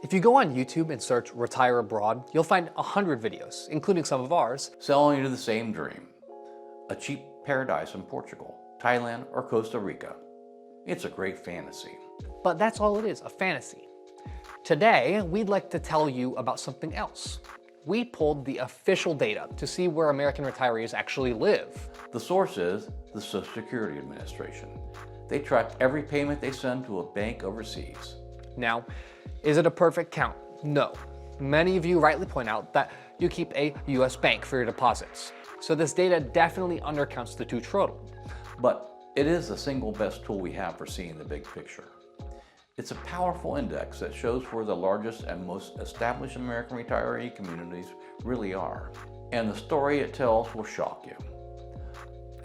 If you go on YouTube and search retire abroad, you'll find 100 videos, including some of ours, selling you the same dream. A cheap paradise in Portugal, Thailand, or Costa Rica. It's a great fantasy. But that's all it is, a fantasy. Today, we'd like to tell you about something else. We pulled the official data to see where American retirees actually live. The source is the Social Security Administration. They track every payment they send to a bank overseas. Now, is it a perfect count? No. Many of you rightly point out that you keep a US bank for your deposits. So this data definitely undercounts the two total. But it is the single best tool we have for seeing the big picture. It's a powerful index that shows where the largest and most established American retiree communities really are. And the story it tells will shock you.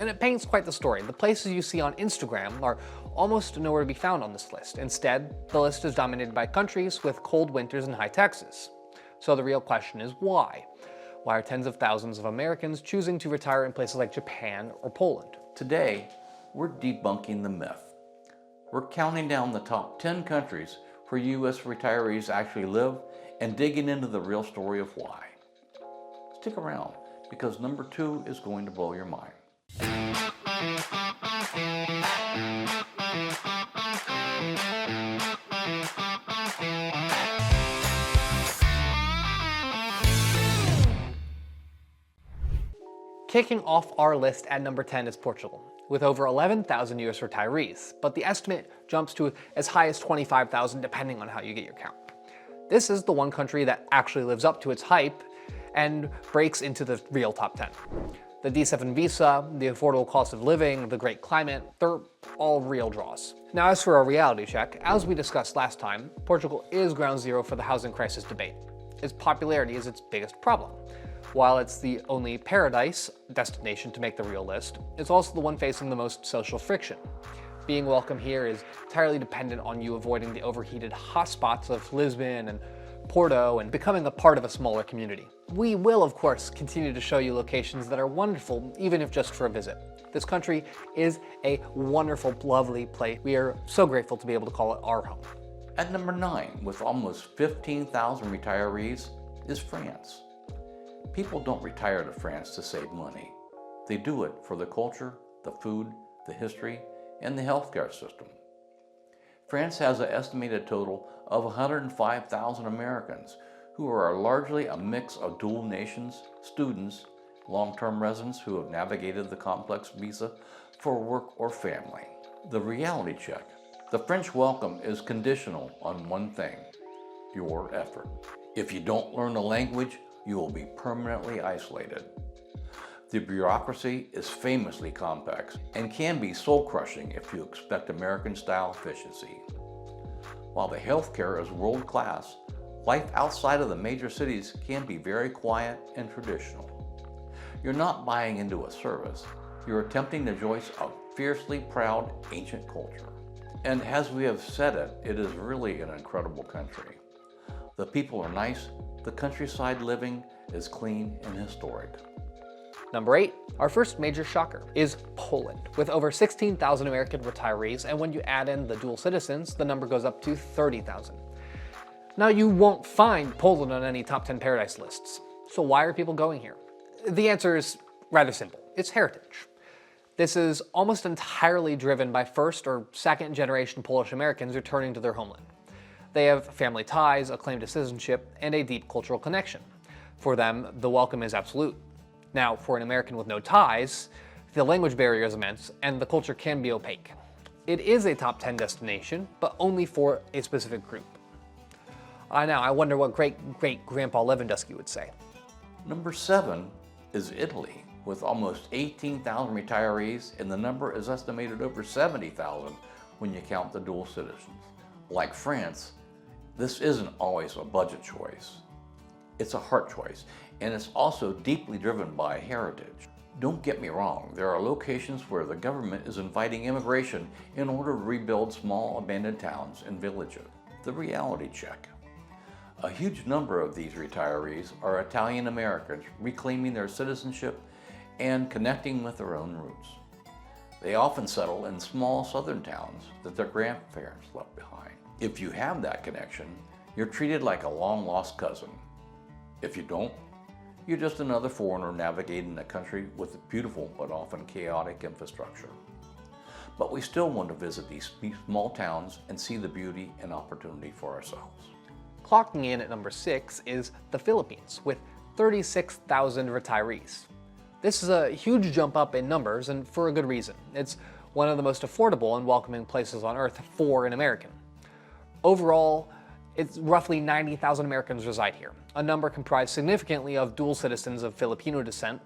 And it paints quite the story. The places you see on Instagram are almost nowhere to be found on this list. Instead, the list is dominated by countries with cold winters and high taxes. So the real question is why? Why are tens of thousands of Americans choosing to retire in places like Japan or Poland? Today, we're debunking the myth. We're counting down the top 10 countries where U.S. retirees actually live and digging into the real story of why. Stick around, because number 2 is going to blow your mind. Kicking off our list at number 10 is Portugal, with over 11,000 US retirees, but the estimate jumps to as high as 25,000 depending on how you get your count. This is the one country that actually lives up to its hype and breaks into the real top 10. The D7 visa, the affordable cost of living, the great climate, they're all real draws. Now as for our reality check, as we discussed last time, Portugal is ground zero for the housing crisis debate. Its popularity is its biggest problem. While it's the only paradise destination to make the real list, it's also the one facing the most social friction. Being welcome here is entirely dependent on you avoiding the overheated hotspots of Lisbon and Porto and becoming a part of a smaller community. We will, of course, continue to show you locations that are wonderful, even if just for a visit. This country is a wonderful, lovely place. We are so grateful to be able to call it our home. At number 9, with almost 15,000 retirees, is France. People don't retire to France to save money. They do it for the culture, the food, the history, and the healthcare system. France has an estimated total of 105,000 Americans who are largely a mix of dual nations, students, long-term residents who have navigated the complex visa for work or family. The reality check. The French welcome is conditional on one thing: your effort. If you don't learn the language, you will be permanently isolated. The bureaucracy is famously complex and can be soul-crushing if you expect American-style efficiency. While the healthcare is world-class, life outside of the major cities can be very quiet and traditional. You're not buying into a service, you're attempting to join a fiercely proud ancient culture. And as we have said it, it is really an incredible country. The people are nice, the countryside living is clean and historic. Number 8, our first major shocker, is Poland, with over 16,000 American retirees, and when you add in the dual citizens, the number goes up to 30,000. Now you won't find Poland on any top 10 paradise lists. So why are people going here? The answer is rather simple. It's heritage. This is almost entirely driven by first or second generation Polish Americans returning to their homeland. They have family ties, a claim to citizenship, and a deep cultural connection. For them, the welcome is absolute. Now, for an American with no ties, the language barrier is immense, and the culture can be opaque. It is a top 10 destination, but only for a specific group. Now, I wonder what great-great-grandpa Lewandowski would say. Number 7 is Italy, with almost 18,000 retirees, and the number is estimated over 70,000 when you count the dual citizens. Like France, this isn't always a budget choice. It's a heart choice, and it's also deeply driven by heritage. Don't get me wrong, there are locations where the government is inviting immigration in order to rebuild small abandoned towns and villages. The reality check. A huge number of these retirees are Italian Americans reclaiming their citizenship and connecting with their own roots. They often settle in small southern towns that their grandparents left behind. If you have that connection, you're treated like a long-lost cousin. If you don't, you're just another foreigner navigating a country with a beautiful but often chaotic infrastructure. But we still want to visit these small towns and see the beauty and opportunity for ourselves. Clocking in at number 6 is the Philippines, with 36,000 retirees. This is a huge jump up in numbers, and for a good reason. It's one of the most affordable and welcoming places on earth for an American. Overall, it's roughly 90,000 Americans reside here, a number comprised significantly of dual citizens of Filipino descent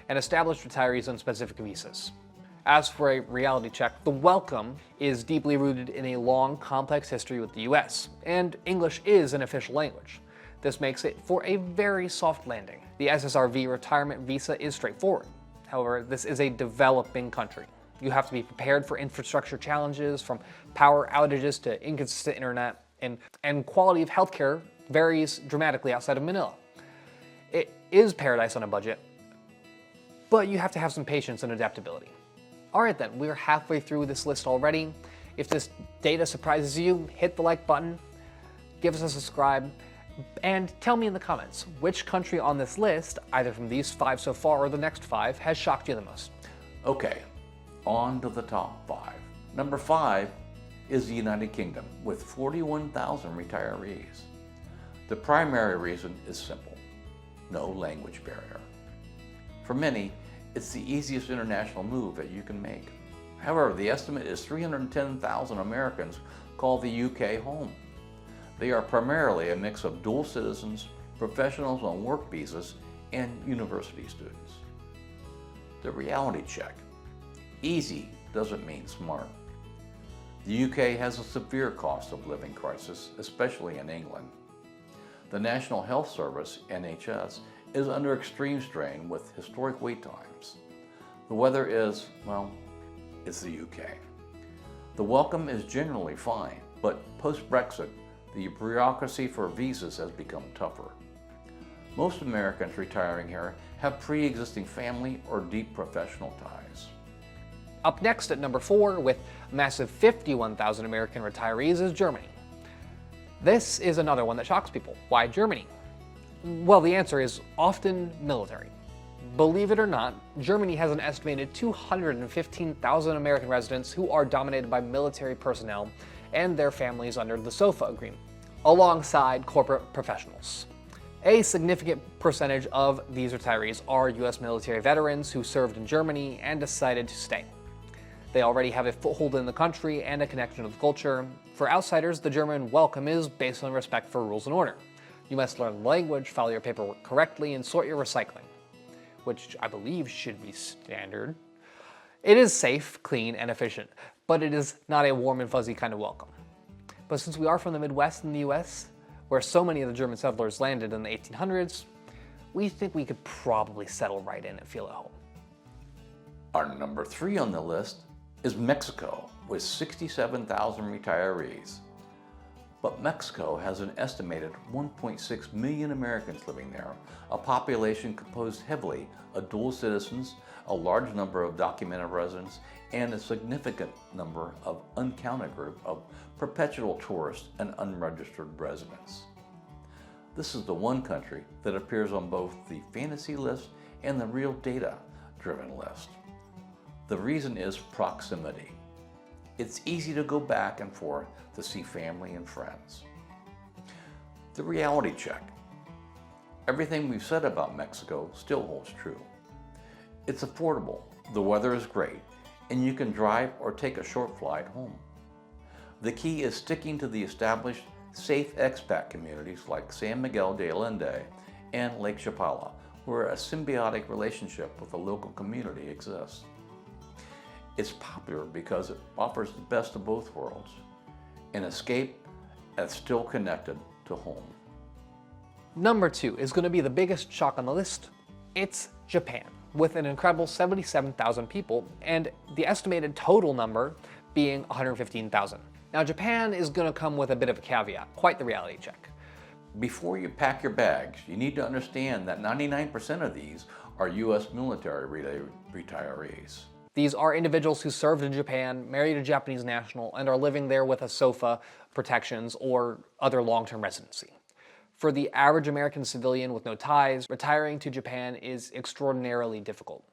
and established retirees on specific visas. As for a reality check, the welcome is deeply rooted in a long, complex history with the US, and English is an official language. This makes it for a very soft landing. The SSRV retirement visa is straightforward. However, this is a developing country. You have to be prepared for infrastructure challenges, from power outages to inconsistent internet, and quality of healthcare varies dramatically outside of Manila. It is paradise on a budget, but you have to have some patience and adaptability. Alright then, we're halfway through this list already. If this data surprises you, hit the like button, give us a subscribe, and tell me in the comments which country on this list, either from these 5 so far or the next 5, has shocked you the most. Okay, on to the top 5. Number 5 is the United Kingdom, with 41,000 retirees. The primary reason is simple: no language barrier. For many, it's the easiest international move that you can make. However, the estimate is 310,000 Americans call the UK home. They are primarily a mix of dual citizens, professionals on work visas, and university students. The reality check: easy doesn't mean smart. The UK has a severe cost of living crisis, especially in England. The National Health Service, NHS, is under extreme strain with historic wait times. The weather is, well, it's the UK. The welcome is generally fine, but post-Brexit, the bureaucracy for visas has become tougher. Most Americans retiring here have pre-existing family or deep professional ties. Up next at number 4, with a massive 51,000 American retirees, is Germany. This is another one that shocks people. Why Germany? Well, the answer is often military. Believe it or not, Germany has an estimated 215,000 American residents who are dominated by military personnel and their families under the SOFA agreement, alongside corporate professionals. A significant percentage of these retirees are US military veterans who served in Germany and decided to stay. They already have a foothold in the country and a connection to the culture. For outsiders, the German welcome is based on respect for rules and order. You must learn the language, file your paperwork correctly, and sort your recycling, which I believe should be standard. It is safe, clean, and efficient, but it is not a warm and fuzzy kind of welcome. But since we are from the Midwest in the US, where so many of the German settlers landed in the 1800s, we think we could probably settle right in and feel at home. Our number 3 on the list is Mexico, with 67,000 retirees. But Mexico has an estimated 1.6 million Americans living there, a population composed heavily of dual citizens, a large number of documented residents, and a significant number of uncounted group of perpetual tourists and unregistered residents. This is the one country that appears on both the fantasy list and the real data-driven list. The reason is proximity. It's easy to go back and forth to see family and friends. The reality check. Everything we've said about Mexico still holds true. It's affordable, the weather is great, and you can drive or take a short flight home. The key is sticking to the established, safe expat communities like San Miguel de Allende and Lake Chapala, where a symbiotic relationship with the local community exists. It's popular because it offers the best of both worlds, an escape that's still connected to home. Number 2 is going to be the biggest shock on the list. It's Japan, with an incredible 77,000 people, and the estimated total number being 115,000. Now, Japan is going to come with a bit of a caveat, quite the reality check. Before you pack your bags, you need to understand that 99% of these are US military retirees. These are individuals who served in Japan, married a Japanese national, and are living there with a SOFA protections or other long-term residency. For the average American civilian with no ties, retiring to Japan is extraordinarily difficult.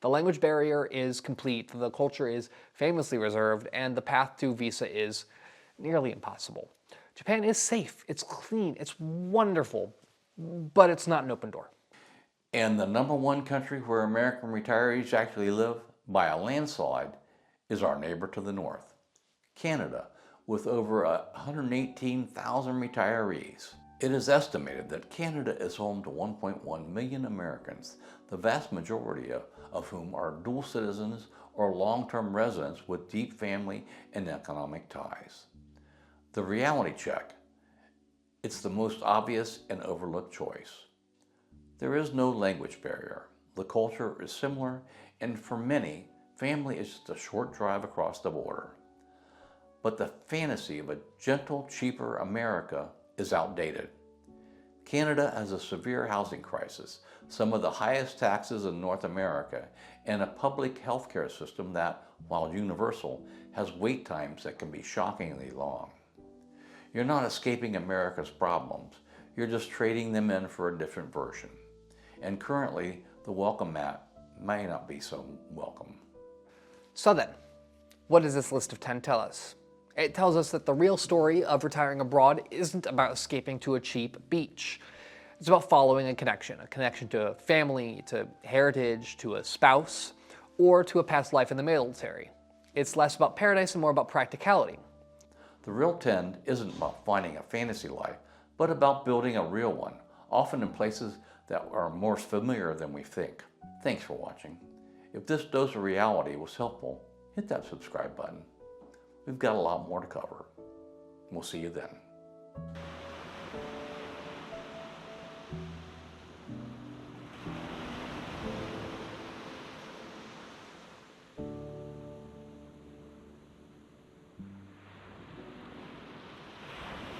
The language barrier is complete, the culture is famously reserved, and the path to visa is nearly impossible. Japan is safe, it's clean, it's wonderful, but it's not an open door. And the number one country where American retirees actually live by a landslide is our neighbor to the north, Canada, with over 118,000 retirees. It is estimated that Canada is home to 1.1 million Americans, the vast majority of whom are dual citizens or long-term residents with deep family and economic ties. The reality check. It's the most obvious and overlooked choice. There is no language barrier. The culture is similar, and for many, family is just a short drive across the border. But the fantasy of a gentle, cheaper America is outdated. Canada has a severe housing crisis, some of the highest taxes in North America, and a public health care system that, while universal, has wait times that can be shockingly long. You're not escaping America's problems, you're just trading them in for a different version. And currently, the welcome mat may not be so welcome. So then, what does this list of 10 tell us? It tells us that the real story of retiring abroad isn't about escaping to a cheap beach. It's about following a connection to a family, to heritage, to a spouse, or to a past life in the military. It's less about paradise and more about practicality. The real 10 isn't about finding a fantasy life, but about building a real one, often in places that are more familiar than we think. Thanks for watching. If this dose of reality was helpful, hit that subscribe button. We've got a lot more to cover. We'll see you then.